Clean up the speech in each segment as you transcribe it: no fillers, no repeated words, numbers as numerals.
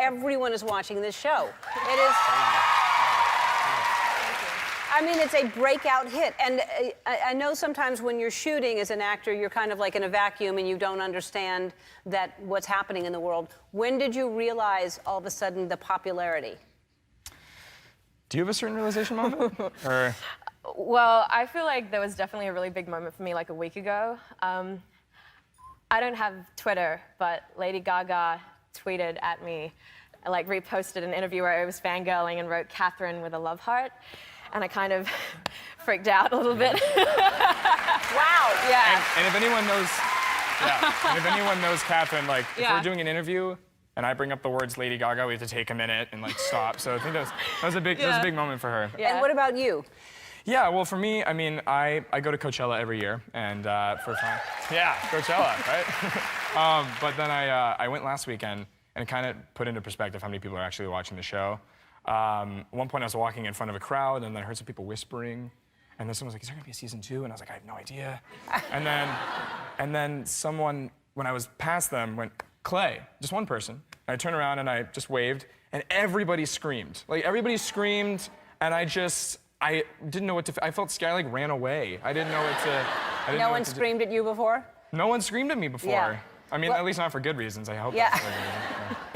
everyone is watching this show. It is. I mean, it's a breakout hit. And I know sometimes when you're shooting as an actor, you're kind of like in a vacuum and you don't understand that what's happening in the world. When did you realize all of a sudden the popularity? Do you have a certain realization moment? Or... Well, I feel like there was definitely a really big moment for me like a week ago. I don't have Twitter, but Lady Gaga tweeted at me, like reposted an interview where I was fangirling and wrote Catherine with a love heart. And I kind of freaked out a little bit. Wow. Yeah. And if anyone knows, and if anyone knows Catherine, like if we're doing an interview and I bring up the words Lady Gaga, we have to take a minute and like stop. So I think that was a big moment for her. Yeah. And what about you? Yeah, well, for me, I mean, I go to Coachella every year, and for fun. Yeah, Coachella, right? But then I went last weekend, and it kind of put into perspective how many people are actually watching the show. At one point, I was walking in front of a crowd, and then I heard some people whispering, and then someone was like, "Is there gonna be a season 2?" And I was like, "I have no idea." and then someone, when I was past them, went, "Clay," just one person. And I turned around and I just waved, and everybody screamed. Like everybody screamed, and I didn't know what to. I felt scared. I like ran away. I didn't know what to. No one screamed at you before? No one screamed at me before. Yeah. I mean, well, at least not for good reasons. I hope. Yeah. That's for good reasons.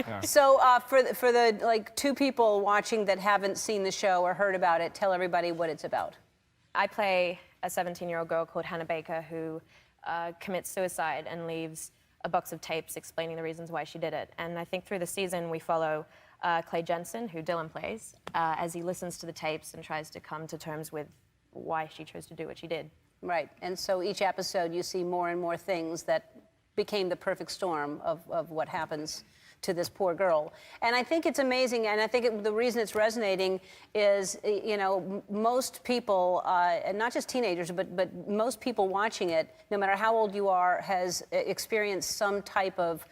Yeah. So for the like 2 people watching that haven't seen the show or heard about it, tell everybody what it's about. I play a 17-year-old girl called Hannah Baker who commits suicide and leaves a box of tapes explaining the reasons why she did it. And I think through the season we follow Clay Jensen, who Dylan plays, as he listens to the tapes and tries to come to terms with why she chose to do what she did. Right, and so each episode you see more and more things that became the perfect storm of what happens to this poor girl. And I think it's amazing, and I think the reason it's resonating is, you know, most people, and not just teenagers, but most people watching it, no matter how old you are, has experienced some type of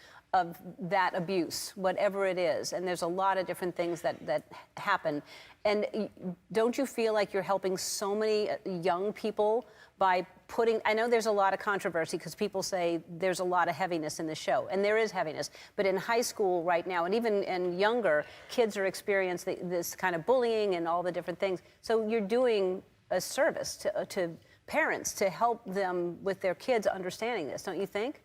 that abuse, whatever it is. And there's a lot of different things that happen. And don't you feel like you're helping so many young people by putting, I know there's a lot of controversy because people say there's a lot of heaviness in the show, and there is heaviness, but in high school right now, and even in younger, kids are experiencing this kind of bullying and all the different things. So you're doing a service to parents to help them with their kids understanding this, don't you think?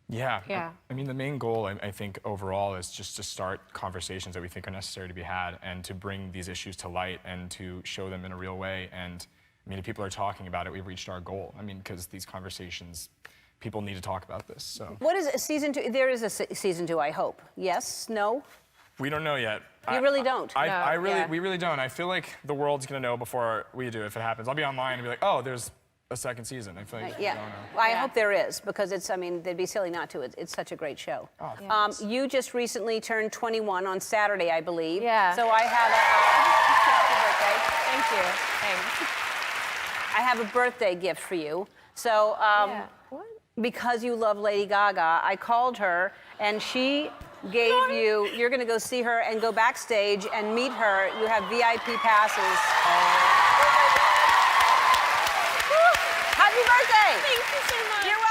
Yeah. Yeah. I mean, the main goal, I think, overall, is just to start conversations that we think are necessary to be had and to bring these issues to light and to show them in a real way. And, I mean, if people are talking about it, we've reached our goal. I mean, because these conversations, people need to talk about this, so. What is season 2? There is a season 2, I hope. Yes? No? We don't know yet. You really don't? We really don't. I feel like the world's gonna know before we do if it happens. I'll be online and be like, oh, there's a second season. I feel like yeah. don't know. Well, I hope there is, because it's, I mean, they'd be silly not to. It's such a great show. Oh, you just recently turned 21 on Saturday, I believe. Yeah. So I have Thank you. Thanks. I have a birthday gift for you. So, What? because you love Lady Gaga, I called her, and she gave you, you're going to go see her and go backstage and meet her. You have VIP passes. Happy birthday! Thank you so much. You're welcome.